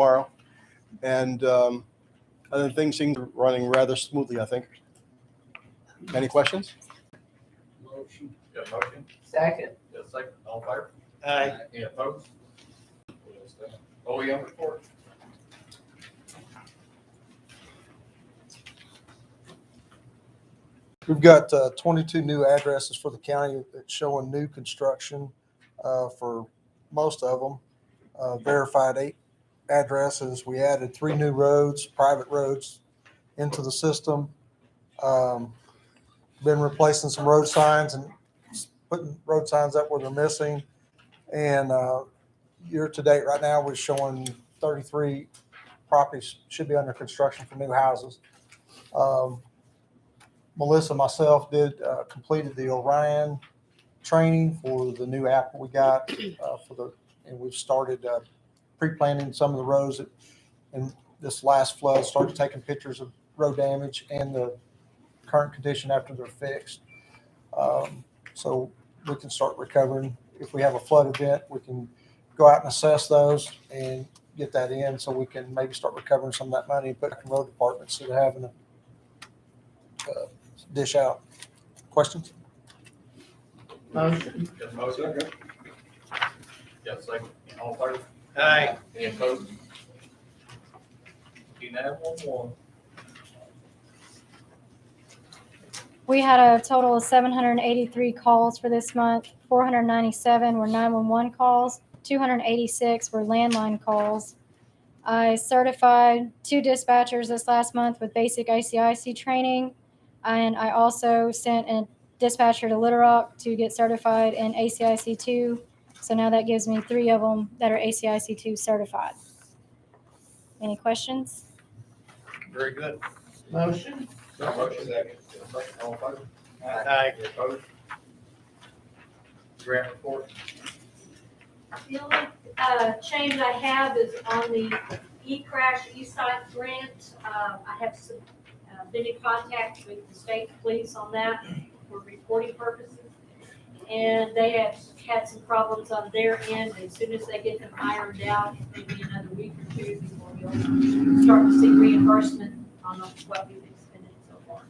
tomorrow. And I think things seem to be running rather smoothly, I think. Any questions? Motion. Got a motion? Second. Got a second? All in favor? Aye. Any opposed? OEM report. We've got 22 new addresses for the county that's showing new construction for most of them. Verified 8 addresses. We added 3 new roads, private roads, into the system. Been replacing some road signs and putting road signs up where they're missing. And year to date right now, we're showing 33 properties should be under construction for new houses. Melissa and myself completed the Orion training for the new app we got and we've started pre-planning some of the roads that in this last flood, started taking pictures of road damage and the current condition after they're fixed. So we can start recovering. If we have a flood event, we can go out and assess those and get that in so we can maybe start recovering some of that money and put it in road departments instead of having to dish out. Questions? Motion. Got a motion? Got a second? All in favor? Aye. Any opposed? You have one. We had a total of 783 calls for this month. 497 were 911 calls. 286 were landline calls. I certified 2 dispatchers this last month with basic ICIC training. And I also sent a dispatcher to Little Rock to get certified in ACIC 2. So now that gives me 3 of them that are ACIC 2 certified. Any questions? Very good. Motion. Got a motion? Second. All in favor? Aye. Any opposed? Grant report. The only change I have is on the e-crash e-site grant. I have been in contact with the state police on that for reporting purposes. And they have had some problems on their end. As soon as they get them ironed out, maybe another week or 2 before we'll start to see reimbursement on what we've expended so far.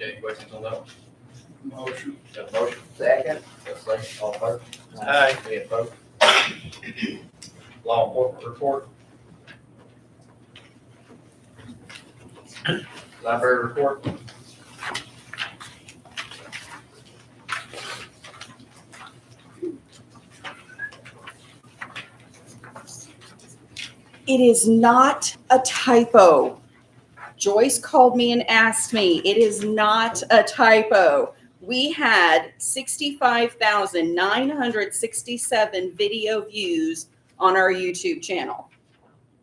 Any questions on that? Motion. Got a motion? Second. Got a second? All in favor? Aye. Any opposed? Law enforcement report. Library report. It is not a typo. Joyce called me and asked me. It is not a typo. We had 65,967 video views on our YouTube channel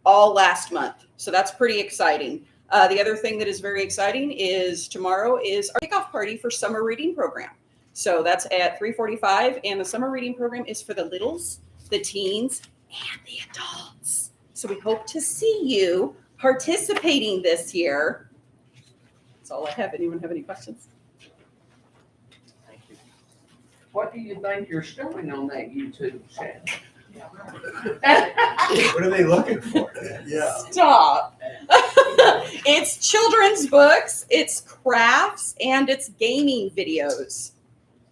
all last month. So that's pretty exciting. The other thing that is very exciting is tomorrow is our kickoff party for summer reading program. So that's at 3:45, and the summer reading program is for the littles, the teens, and the adults. So we hope to see you participating this year. That's all I have. Anyone have any questions? Thank you. What do you think you're showing on that YouTube channel? What are they looking for? Yeah. Stop. It's children's books, it's crafts, and it's gaming videos.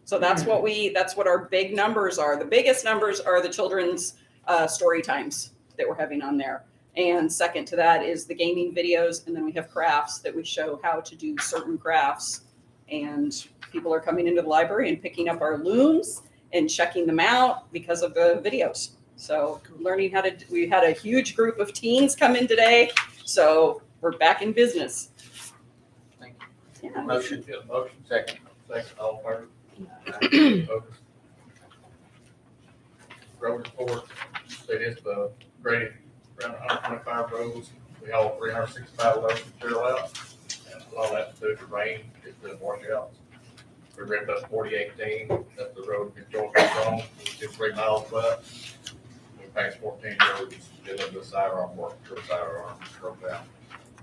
So that's what our big numbers are. The biggest numbers are the children's story times that we're having on there. And second to that is the gaming videos. And then we have crafts that we show how to do certain crafts. And people are coming into the library and picking up our looms and checking them out because of the videos. So learning how to, we had a huge group of teens come in today. So we're back in business. Thank you. Yeah. Motion. Got a motion? Second. Second. All in favor? Opposed? Road report. It is the grading around 125 roads. We haul 365 loads of material out. And a lot of that's due to rain, it's the washouts. We ripped up 4018, that's the road control wrong, it's 3 miles left. We passed 14 roads, did the sidearm work, the sidearm broke down.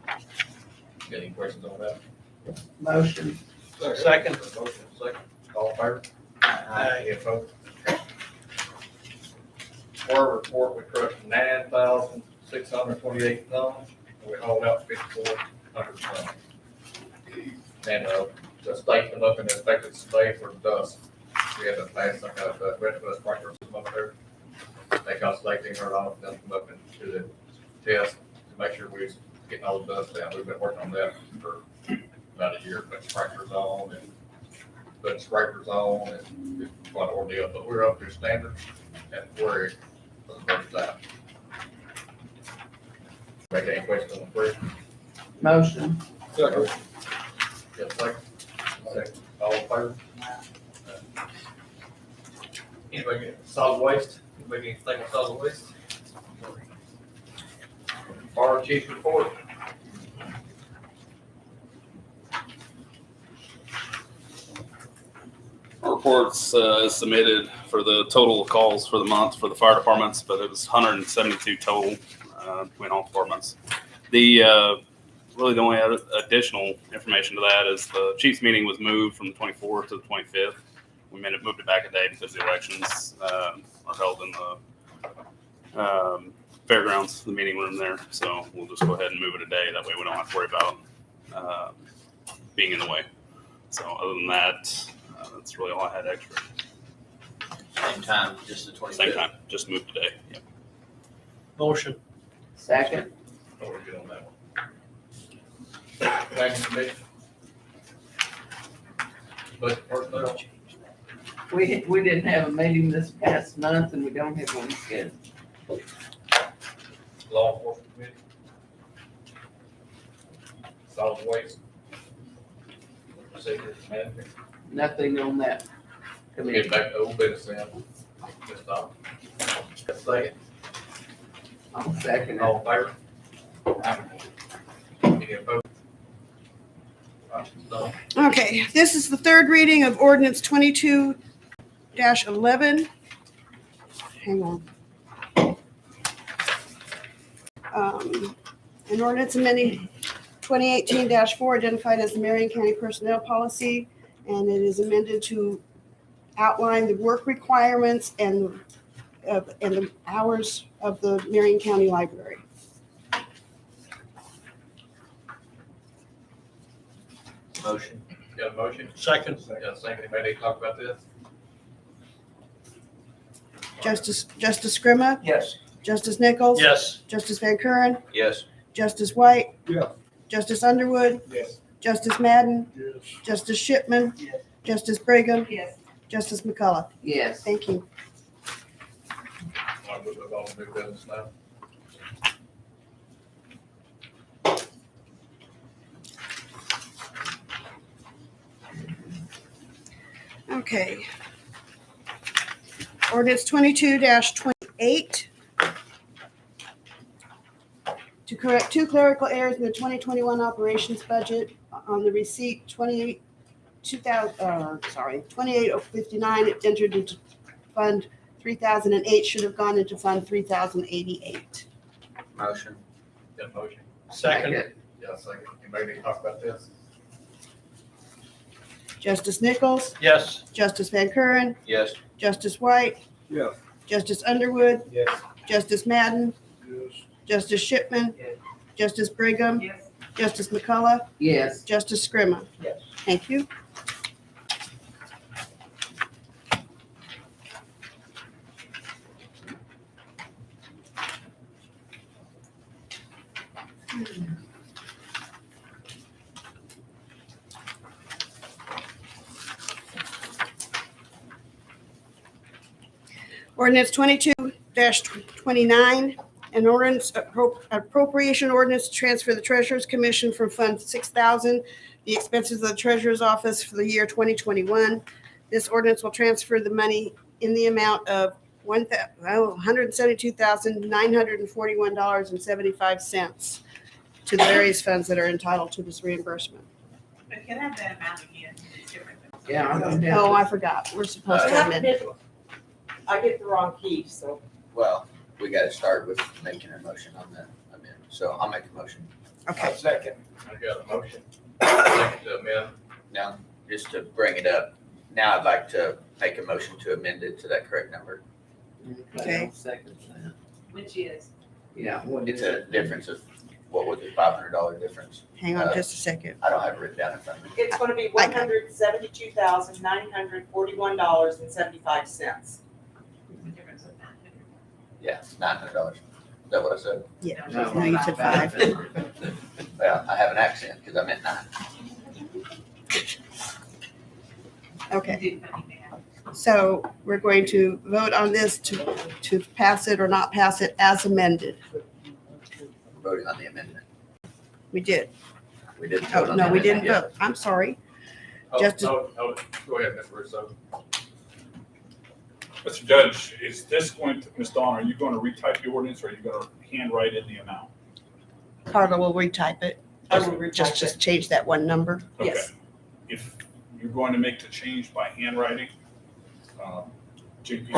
Got any questions on that? Motion. Second. Motion, second. All in favor? Aye. Any opposed? Quorum report, we crushed 9,628 tons, and we hauled out 5,400 tons. And, the state come up and inspected today for dust. We had to pass some kind of, red dust sprinklers up there. They got selecting her off, then come up and do the test to make sure we was getting all the dust down. We've been working on that for about a year, putting sprinklers on and putting scrapers on, and it's quite an ordeal, but we're up to standard and worried for the first time. Make any questions on the first? Motion. Yes, second. Second. All in favor? Anybody get solid waste? Anybody get anything on solid waste? Fire chief report. Reports is submitted for the total calls for the month for the fire departments, but it was 172 total between all departments. The really the only other additional information to that is the chief's meeting was moved from the 24th to the 25th. We moved it back a day because the elections are held in the fairgrounds, the meeting room there. So we'll just go ahead and move it a day. That way we don't have to worry about being in the way. So other than that, that's really all I had extra. Same time, just the 25th. Same time, just moved today. Yep. Motion. Second. Oh, we're good on that one. Planning commission. Budget personnel. We didn't have a meeting this past month and we don't have one scheduled. Law enforcement committee. Solid waste. Secret management. Nothing on that Get committee. back to old business now. Just stop. Second. I'll second it. All in favor? Any opposed? Right, so, Okay, this is the third reading of ordinance 22-11. Hang on. An ordinance amending 2018-4 identified as the Marion County Personnel Policy, and it is amended to outline the work requirements and the hours of the Marion County Library. Motion. got a motion? Second. Got a second. Anybody need to talk about this? Justice Scrima, Yes. Justice Nichols. Yes. Justice Van Kuren, Yes. Justice White. Yeah. Justice Underwood, Yes. Justice Madden, Yes. Justice Shipman, Yes. Justice Brigham, Yes. Justice McCullough. Yes. Thank you. I'll move it on to new business now. Okay. Ordinance 22-28. To correct two clerical errors in the 2021 operations budget on the receipt 28059, it entered into Fund 3008, should have gone into Fund 3088. Motion. Got a motion? Second. Yeah, second. Anybody need to talk about this? Justice Nichols, Yes. Justice Van Kuren, Yes. Justice White, Yeah. Justice Underwood, Yes. Justice Madden, Yes. Justice Shipman, Yes. Justice Brigham, Yes. Justice McCullough, Yes. Justice Scrima. Yes. Thank you. Ordinance 22-29, an ordinance appropriation ordinance to transfer the Treasurer's Commission from Fund 6,000, the expenses of the Treasurer's Office for the year 2021. This ordinance will transfer the money in the amount of $172,941.75 to the various funds that are entitled to this reimbursement. But can I have that amount again? It's different. Yeah. I'm gonna have Oh, to- I forgot. We're supposed to amend. I get the wrong key, so. Well, we gotta start with making a motion on the amendment, so I'll make a motion. Okay. Second. I got a motion. Second to amend. Now, just to bring it up, now I'd like to make a motion to amend it to that correct number. Okay. Second. Which is, Yeah. It's a difference of, what was it, $500 difference? Hang on just a second. I don't have it written down in front of me. it's gonna be I got $172,941.75. Yeah, $900. Is that what I said? Yeah. No, No, you said 5. Well, I have an accent because I meant 9. Okay. So we're going to vote on this to pass it or not pass it as amended. We're voting on the amendment. We did. We didn't vote Oh, on the no, we amendment didn't yet. vote. I'm sorry. Oh, Just- no, no, go ahead, Mr. Russo. Mr. Judge, is this going to, Ms. Dawn, are you going to retype the ordinance or are you going to handwrite in the amount? Carla will retype it. I will retype Just change that one number. Yes. Okay. If you're going to make the change by handwriting, JP,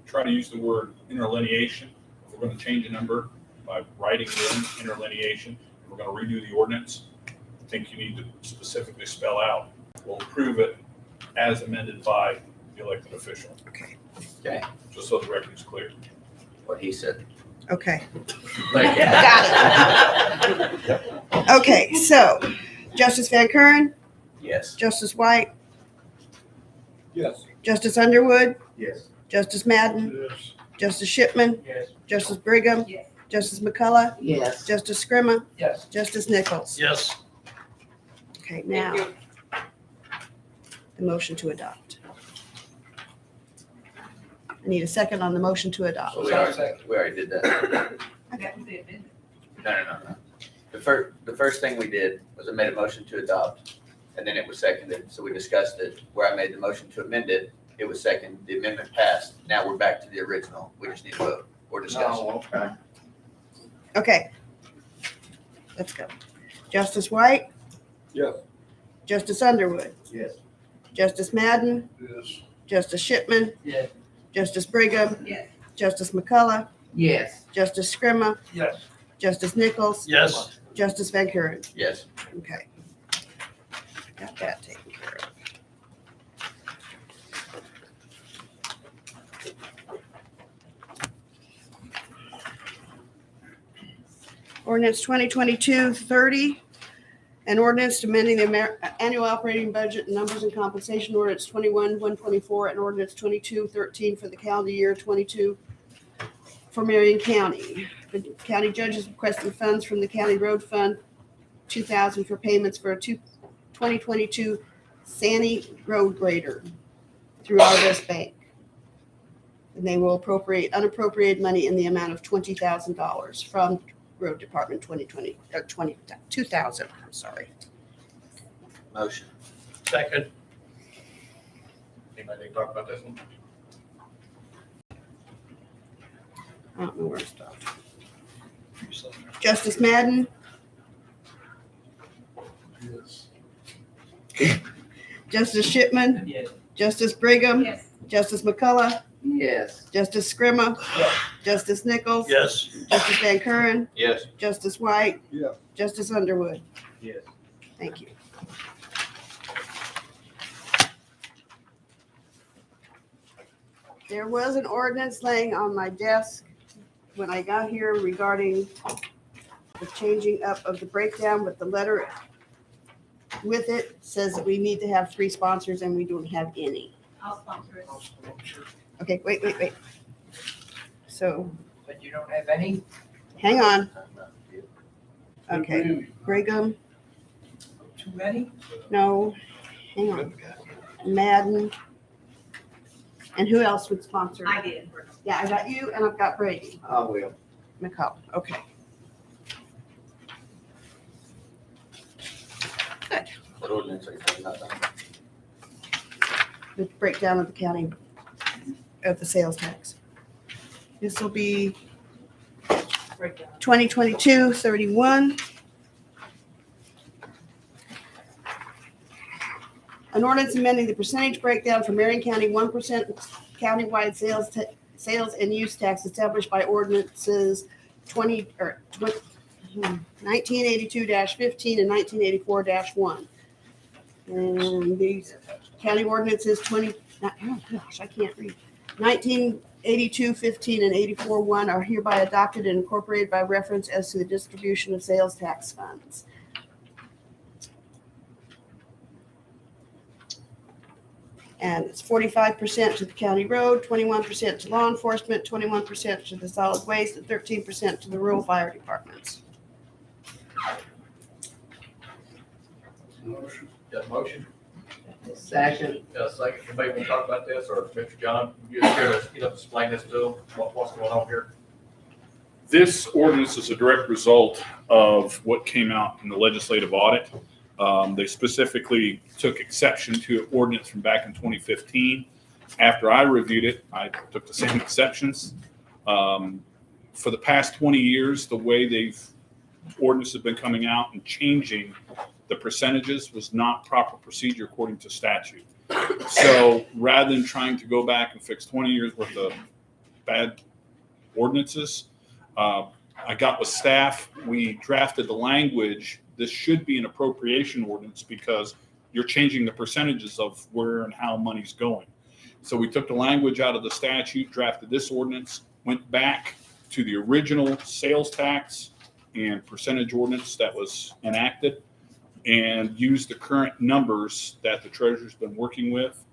try to use the word interlineation. If we're going to change a number by writing it in interlineation, we're going to redo the ordinance. I think you need to specifically spell out, we'll approve it as amended by the elected official. Okay. Okay, Just so the record is clear. what he said. Okay. Thank you. Okay, so Justice Van Kuren, Yes. Justice White, Yes. Justice Underwood, Yes. Justice Madden, Yes. Justice Shipman, Yes. Justice Brigham, Yes. Justice McCullough, Yes. Justice Scrima, Yes. Justice Nichols. Yes. Okay, Thank now you. the motion to adopt. I need a second on the motion to adopt. We already did that. That was the amendment. No. The first thing we did was I made a motion to adopt, and then it was seconded, so we discussed it. Where I made the motion to amend it, it was seconded, the amendment passed. Now we're back to the original. We just need to vote or discuss. Okay. Okay. Let's go. Justice White? Yes. Justice Underwood? Yes. Justice Madden? Yes. Justice Shipman? Yes. Justice Brigham? Yes. Justice McCullough? Yes. Justice Scrima? Yes. Justice Nichols? Yes. Justice Van Kuren? Yes. Okay. Got that taken care of. Ordinance 2022-30, an ordinance amending the annual operating budget and numbers and compensation ordinance 21-124 and ordinance 22-13 for the calendar year 22 for Marion County. The county judge is requesting funds from the county road fund 2,000 for payments for a 2022 Sani road grader through Arvest Bank. And they will appropriate unappropriated money in the amount of $20,000 from Road Department 2,000, I'm sorry. Motion. Second. Anybody need to talk about this one? I don't know where to stop. Justice Madden, Yes. Justice Shipman, Yes. Justice Brigham, Yes. Justice McCullough, Yes. Justice Scrima, Justice Nichols, Yes. Justice Van Kuren, Yes. Justice White, Yeah. Justice Underwood. Yes. Thank you. There was an ordinance laying on my desk when I got here regarding the changing up of the breakdown, but the letter with it says that we need to have 3 sponsors and we don't have any. I'll sponsor it. Okay, wait. So, But you don't have any? hang on. Okay, Brigham, Too many? no, hang on. Madden. And who else would sponsor? I did. Yeah, I got you and I've got Brady. I will. McCall, okay. What ordinance are you talking about? The breakdown of the county of the sales tax. This will be Breakdown. 2022-31. An ordinance amending the percentage breakdown for Marion County 1% countywide sales and use tax established by ordinances 1982-15 and 1984-1. And these county ordinances oh gosh, I can't read. 1982, 15, and 84, 1 are hereby adopted and incorporated by reference as to the distribution of sales tax funds. And it's 45% to the county road, 21% to law enforcement, 21% to the solid waste, and 13% to the rural fire departments. Got a motion? Second. Got a second? Anybody want to talk about this, or Mr. John, you just here to, explain this to them, what's going on here? This ordinance is a direct result of what came out in the legislative audit. They specifically took exception to an ordinance from back in 2015. After I reviewed it, I took the same exceptions. For the past 20 years, the way ordinances have been coming out and changing the percentages was not proper procedure according to statute. So rather than trying to go back and fix 20 years worth of bad ordinances, I got with staff, we drafted the language. This should be an appropriation ordinance because you're changing the percentages of where and how money's going. So we took the language out of the statute, drafted this ordinance, went back to the original sales tax and percentage ordinance that was enacted, and used the current numbers that the treasurer's been working with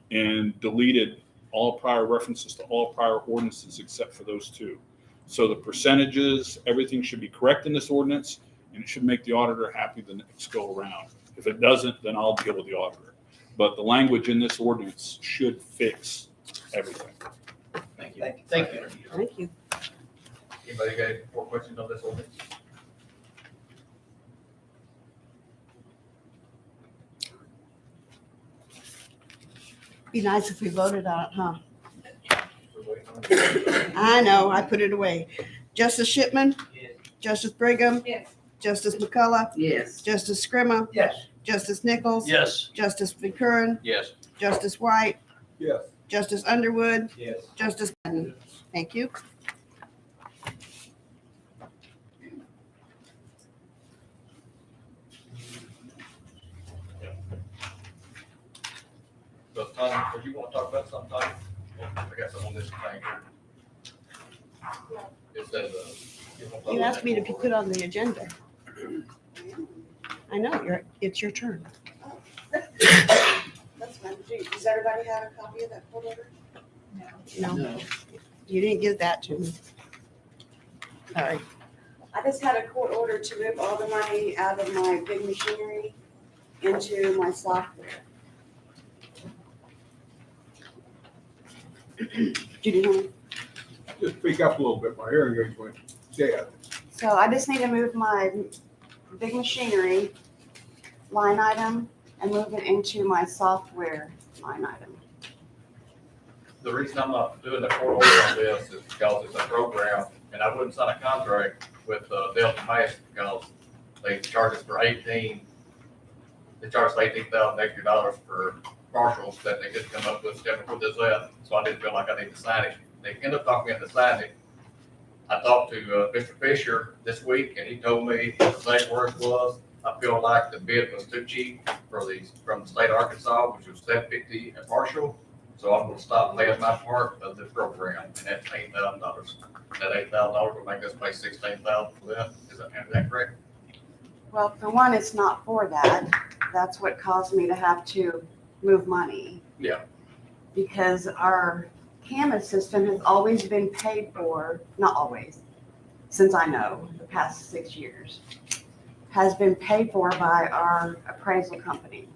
and deleted all prior references to all prior ordinances except for those two. So the percentages, everything should be correct in this ordinance, and it should make the auditor happy the next go around. If it doesn't, then I'll deal with the auditor. But the language in this ordinance should fix everything. Thank you. Thank you. Thank you. Anybody got any more questions on this ordinance? Be nice if we voted on it, huh? We're waiting on it. I know, I put it away. Justice Shipman? Yes. Justice Brigham? Yes. Justice McCullough? Yes. Justice Scrima? Yes. Justice Nichols? Yes. Justice Van Kuren? Yes. Justice White? Yes. Justice Underwood? Yes. Justice Patton? Thank you. So Tanya, would you want to talk about something, Tanya? I got some on this thing here. It says, You asked me to be put on the agenda. I know, it's your turn. That's fine. Does everybody have a copy of that court order? No, you didn't give that to me. Sorry. I just had a court order to move all the money out of my big machinery into my software. Judy, honey? Just speak up a little bit. My hearing aids went dead. So I just need to move my big machinery line item and move it into my software line item. the reason I'm not doing the court order on this is because it's a program, and I wouldn't sign a contract with Delta Mass because they charge us for they charge us $18,000 extra for partials that they couldn't come up with, put this out, so I didn't feel like I need to sign it. They ended up talking me into signing it. I talked to Mr. Fisher this week, and he told me the exact words was, I feel like the bid was too cheap for these, from the state of Arkansas, which was $750 a partial. So I'm gonna stop paying my part of the program, and that's $8,000. That $8,000 will make us pay $16,000 for that. Is that correct? Well, for one, it's not for that. That's what caused me to have to move money. Yeah. Because our camera system has always been paid for, not always, since I know, the past 6 years, has been paid for by our appraisal company.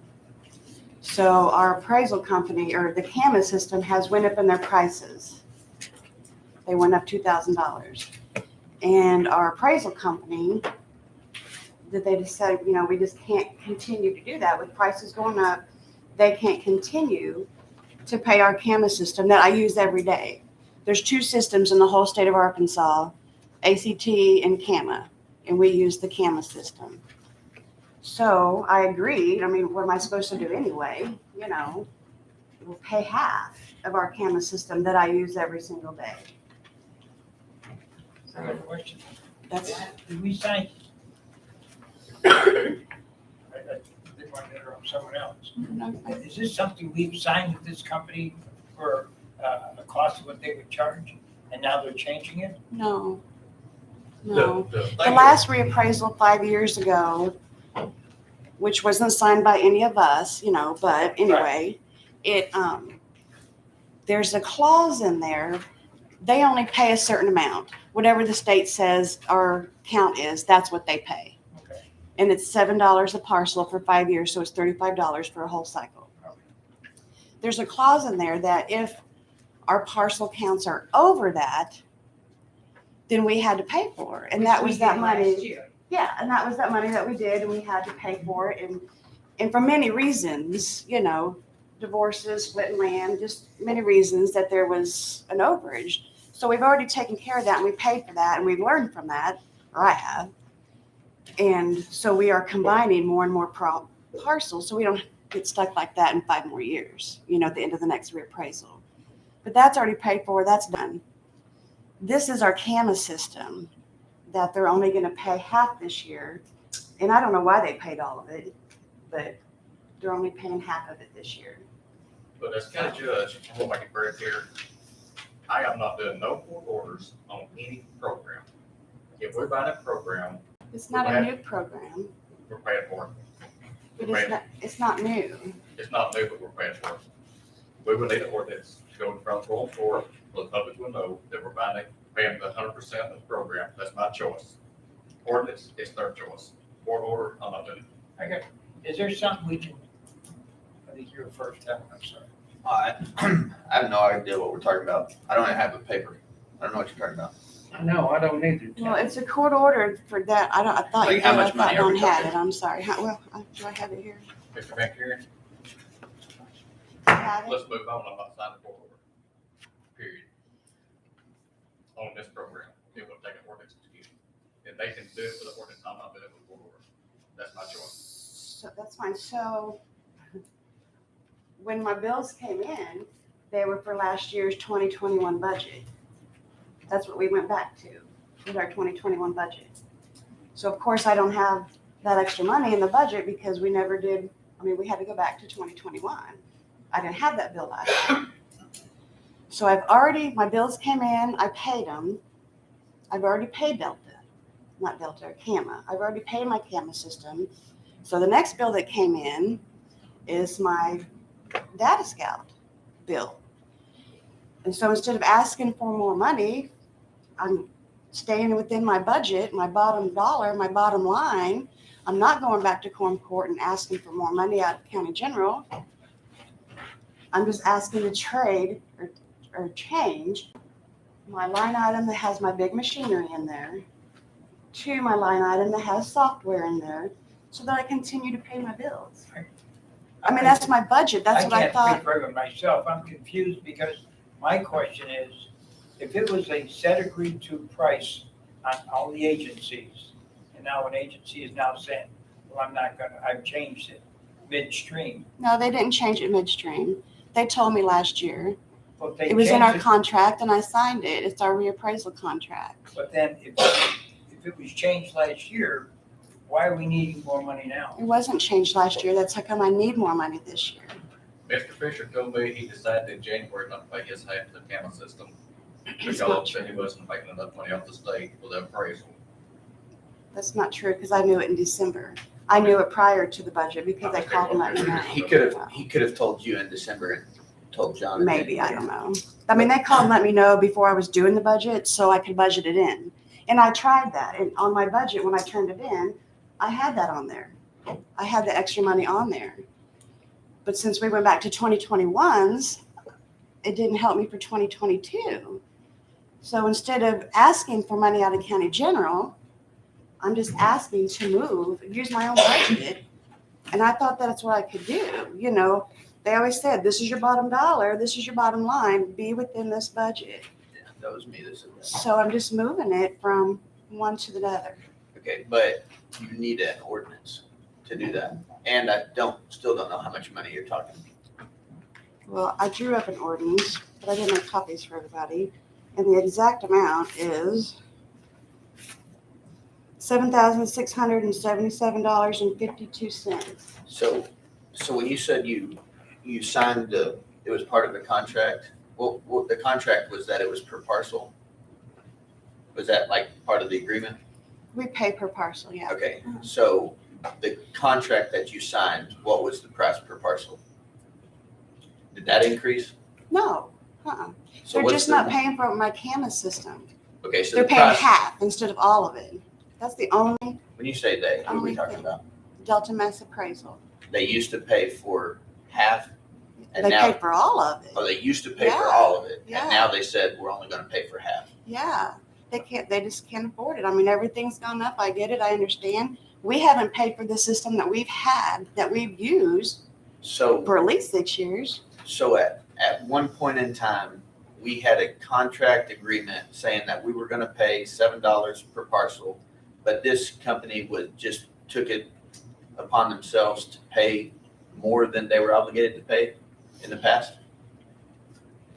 So our appraisal company, or the camera system, has went up in their prices. They went up $2,000. And our appraisal company, that they just said, you know, we just can't continue to do that with prices going up. They can't continue to pay our camera system that I use every day. There's 2 systems in the whole state of Arkansas, ACT and CAMA, and we use the CAMA system. So I agreed. I mean, what am I supposed to do anyway? You know, we'll pay half of our CAMA system that I use every single day. I have a question. That's, Did we sign? I didn't want to interrupt someone else. Is this something we've signed with this company for a cost of what they would charge, and now they're changing it? No. No. The The thing last reappraisal 5 years ago, which wasn't signed by any of us, but anyway, there's a clause in there. They only pay a certain amount. Whatever the state says our count is, that's what they pay. Okay. And it's $7 a parcel for 5 years, so it's $35 for a whole cycle. There's a clause in there that if our parcel counts are over that, then we had to pay for it. And that was that money. Yeah, and that was that money that we did, and we had to pay for it. And for many reasons, divorces, splitting land, just many reasons that there was an overage. So we've already taken care of that, and we paid for that, and we've learned from that, or I have. And so we are combining more and more parcels, so we don't get stuck like that in 5 more years, at the end of the next reappraisal. But that's already paid for, that's done. This is our CAMA system that they're only going to pay half this year. And I don't know why they paid all of it, but they're only paying half of it this year. But as county judge, I will make it very clear, I have not done no court orders on any program. If we're buying a program, It's not a new program, we're paying for it. but it's not new. It's not new, but we're paying for it. We would need an ordinance to go in front of the court, so the public will know that we're paying the 100% of the program. That's my choice. Ordinance is their choice. Court order, I'm not doing it. Okay, is there something we can, I think you're first, I'm sorry. I have no idea what we're talking about. I don't have a paper. I don't know what you're talking about. No, I don't either. Well, it's a court order for that. I thought Like you how did. much I money thought are we Don had talking? it. I'm sorry. Do I have it here? Mr. Van Kuren, I have it. let's move on. I'm not signing a court order. Period. On this program, it will take an ordinance to get it. If they can do it for the ordinance, I'm not doing it with court order. That's my choice. So that's fine. So when my bills came in, they were for last year's 2021 budget. That's what we went back to, with our 2021 budget. So of course I don't have that extra money in the budget because we never did, we had to go back to 2021. I didn't have that bill last year. So my bills came in, I paid them. I've already paid CAMA. I've already paid my CAMA system. So the next bill that came in is my Data Scout bill. And so instead of asking for more money, I'm staying within my budget, my bottom dollar, my bottom line. I'm not going back to Quorum Court and asking for more money out of County General. I'm just asking to trade or change my line item that has my big machinery in there to my line item that has software in there so that I continue to pay my bills. That's my budget. That's what I can't thought. speak for it myself. I'm confused because my question is, if it was a set agreed to price on all the agencies, and now an agency is now saying, well, I've changed it midstream. No, they didn't change it midstream. They told me last year. Well, if they It was in our changed it- contract and I signed it. It's our reappraisal contract. But then if it was changed last year, why are we needing more money now? It wasn't changed last year. That's how come I need more money this year. Mr. Fisher told me he decided in January not to pay his half of the CAMA system That's not because he wasn't making enough money off the state for the appraisal. That's not true because I knew it in December. I knew it prior to the budget because they called and let me know. He could have told you in December and told John. in Maybe, I January. don't know. They called and let me know before I was doing the budget so I could budget it in. And I tried that. And on my budget, when I turned it in, I had that on there. I had the extra money on there. But since we went back to 2021's, it didn't help me for 2022. So instead of asking for money out of County General, I'm just asking to use my own budget. And I thought that's what I could do. They always said, this is your bottom dollar, this is your bottom line, be within this budget. Yeah, that was me that said that. So I'm just moving it from one to the other. Okay, but you need an ordinance to do that. And I still don't know how much money you're talking. Well, I drew up an ordinance, but I didn't make copies for everybody. And the exact amount is $7,677.52. So when you said you signed it was part of the contract, Well, the contract was that it was per parcel. Was that like part of the agreement? We pay per parcel, yeah. Okay, so the contract that you signed, what was the price per parcel? Did that increase? No, So they're what's just the- not paying for my camera system. Okay, so They're the paying price, half instead of all of it. That's the only when you say they, who are we Only talking thing. about? Delta Mass appraisal. They used to pay for half, and They now, pay for all of it. oh, they used to pay for Yeah, all of it, yeah. and now they said, we're only gonna pay for half. Yeah, they just can't afford it. I mean, everything's gone up. I get it. I understand. We haven't paid for the system that we've had, that we've used So, for at least 6 years. so at one point in time, we had a contract agreement saying that we were gonna pay $7 per parcel, but this company took it upon themselves to pay more than they were obligated to pay in the past.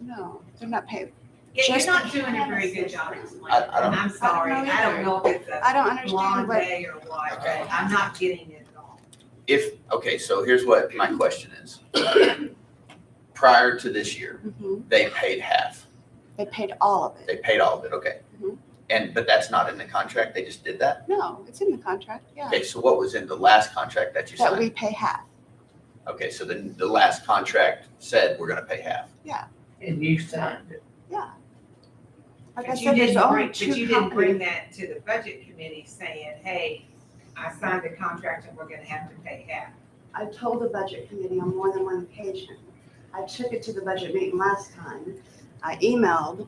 No, they're not paying. Yeah, Just you're not the doing a very good camera job system. explaining. I don't- I'm sorry. I don't know I don't either. know if it's I don't a understand blonde what, day or what, Okay. but I'm not getting it at all. Okay, so here's what my question is. Prior to this year, Mhm. they paid half. They paid all of it. They paid all of it, okay. Mhm. But that's not in the contract, they just did that? No, it's in the contract, yeah, Okay, so what was in the last contract that you that signed? we pay half. Okay, so then the last contract said we're gonna pay half. And you signed it. Like I But you said, there's didn't only bring, but two you didn't bring companies. that to the budget committee saying, hey, I signed a contract and we're gonna have to pay half. I told the budget committee on more than one occasion. I took it to the budget meeting last time. I emailed.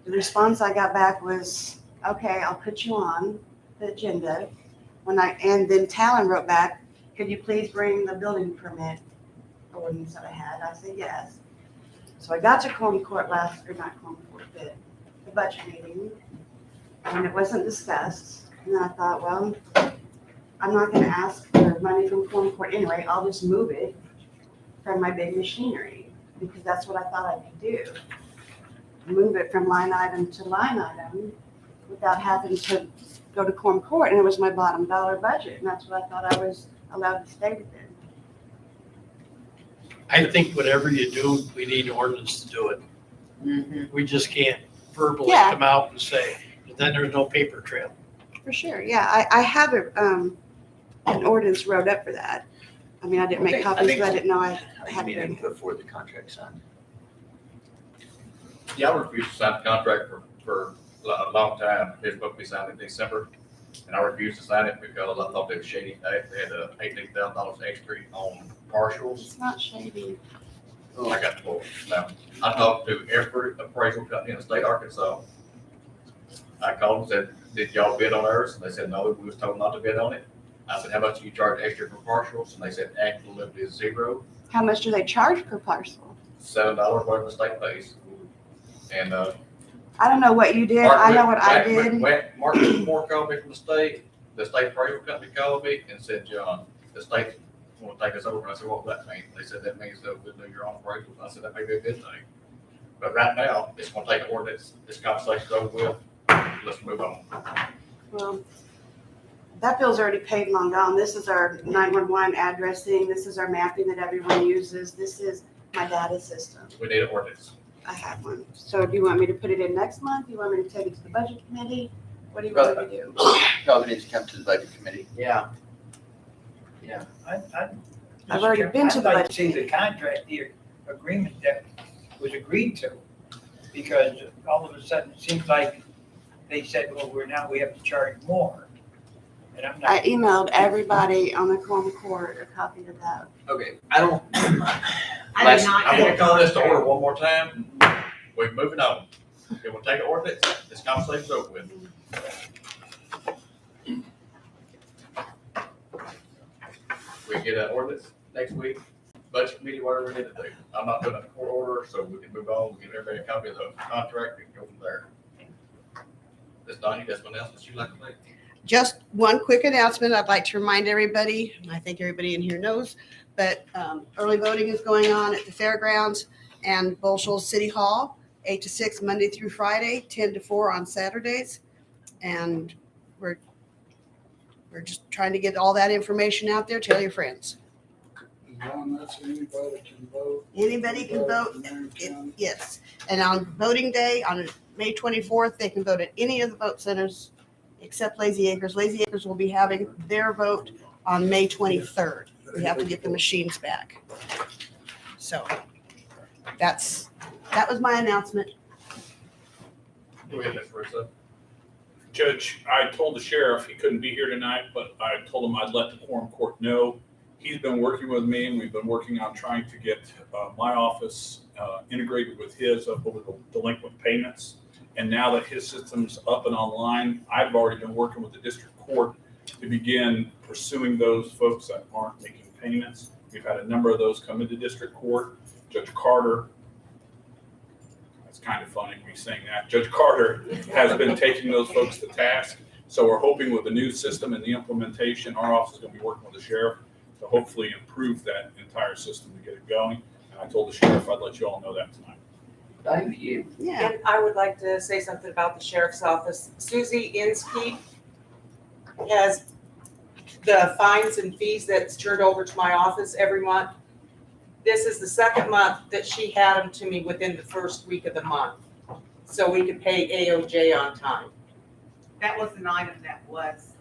The response I got back was, okay, I'll put you on the agenda. And then Talon wrote back, could you please bring the building permit ordinance that I had? I said, yes. So I got to Quorum Court the budget meeting, and it wasn't discussed. And then I thought, well, I'm not gonna ask for money from Quorum Court anyway, I'll just move it from my big machinery, because that's what I thought I could do. Move it from line item to line item without having to go to Quorum Court, and it was my bottom dollar budget, and that's what I thought I was allowed to stay within. I think whatever you do, we need ordinance to do it. We just can't verbally Yeah. come out and say, then there's no paper trail. For sure, yeah, I have an ordinance wrote up for that. I mean, I didn't make Okay, copies, think- but I didn't know I I think had you to. need to put forward the contract signed. Yeah, I refused to sign the contract for a long time. It's supposed to be signed in December. And I refused to sign it because I thought they were shady. They had $18,000 extra on partials. It's not shady. I got told. Now, I talked to every appraisal company in the state of Arkansas. I called and said, did y'all bid on ours? And they said, no, we was told not to bid on it. I said, how much do you charge extra for partials? And they said, actual limit is $0. How much do they charge per parcel? $7, whatever the state pays. And, I don't know what you did, I know what I did. Mark Moore called me from the state appraisal company called me and said, John, the state will take us over. I said, what does that mean? They said, that means they'll do your own appraisal. I said, that may be a good thing. But right now, it's gonna take an ordinance, this conversation's over with, let's move on. Well, that bill's already paid and long gone. This is our 911 addressing, this is our mapping that everyone uses, this is my data system. We need an ordinance. I have one. So do you want me to put it in next month? Do you want me to take it to the budget committee? What do you want me to do? Probably needs to come to the budget committee. Yeah. I've already been to the I'd like budget to see the contract, the agreement that was agreed to, because all of a sudden it seems like they said, well, we have to charge more. And I'm I not, emailed everybody on the Quorum Court a copy of that. Okay, I don't, I did not. I'm gonna call this to order one more time. We're moving on. It will take an ordinance, this conversation's over with. We get an ordinance next week, budget committee, whatever we need to do. I'm not doing a court order, so we can move on, we give everybody a copy of the contract and go from there. Ms. Donnie, that's one else that you'd like to make? Just one quick announcement. I'd like to remind everybody, and I think everybody in here knows, but early voting is going on at the fairgrounds and Bull Shoals City Hall, 8 to 6 Monday through Friday, 10 to 4 on Saturdays. And we're just trying to get all that information out there. Tell your friends. John, that's anybody can vote. Anybody can vote, yes. And on voting day, on May 24th, they can vote at any of the vote centers except Lazy Acres. Lazy Acres will be having their vote on May 23rd. We have to get the machines back. So that was my announcement. Go ahead, Mr. Russo. Judge, I told the sheriff he couldn't be here tonight, but I told him I'd let the quorum court know. He's been working with me, and we've been working on trying to get my office integrated with his over the delinquent payments. And now that his system's up and online, I've already been working with the district court to begin pursuing those folks that aren't making payments. We've had a number of those come into district court. Judge Carter, that's kind of funny me saying that, Judge Carter has been taking those folks to task. So we're hoping with the new system and the implementation, our office is going to be working with the sheriff to hopefully improve that entire system to get it going. And I told the sheriff I'd let you all know that tonight. Thank you. Yeah. And I would like to say something about the sheriff's office. Susie Inskeep has the fines and fees that's turned over to my office every month. This is the second month that she had them to me within the first week of the month, so we could pay AOJ on time. That was an item that was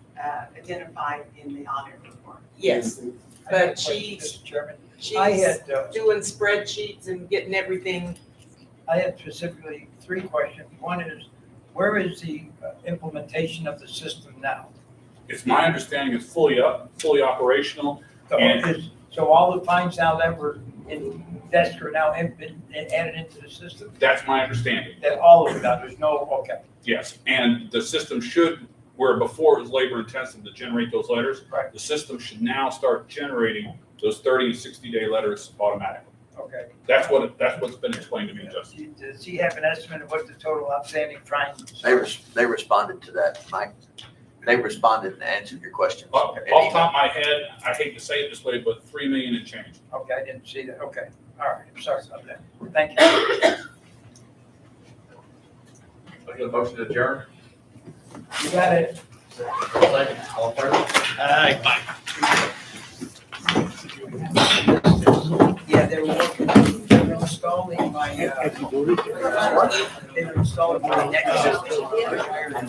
identified in the audit report. Yes, but she's Mr. Chairman, I had, doing spreadsheets and getting everything. I had specifically 3 questions. One is, where is the implementation of the system now? It's my understanding it's fully operational. So all the fines now that were in desk are now been added into the system? That's my understanding. That all of that, there's no, okay. Yes, and the system should, where before it was labor intensive to generate those letters, Right. the system should now start generating those 30 and 60-day letters automatically. Okay. That's what's been explained to me, Justin. Does he have an estimate of what the total outstanding fines? They responded to that, Mike. They responded and answered your question. Off the top of my head, I hate to say it this way, but 3 million and change. Okay, I didn't see that. Okay, all right, I'm sorry about that. Thank you. I get a motion to adjourn. You got it. Second, all in favor? Yeah, they were installing my, they were installing my next system.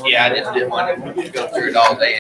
Yeah, I just didn't want to go through it all day.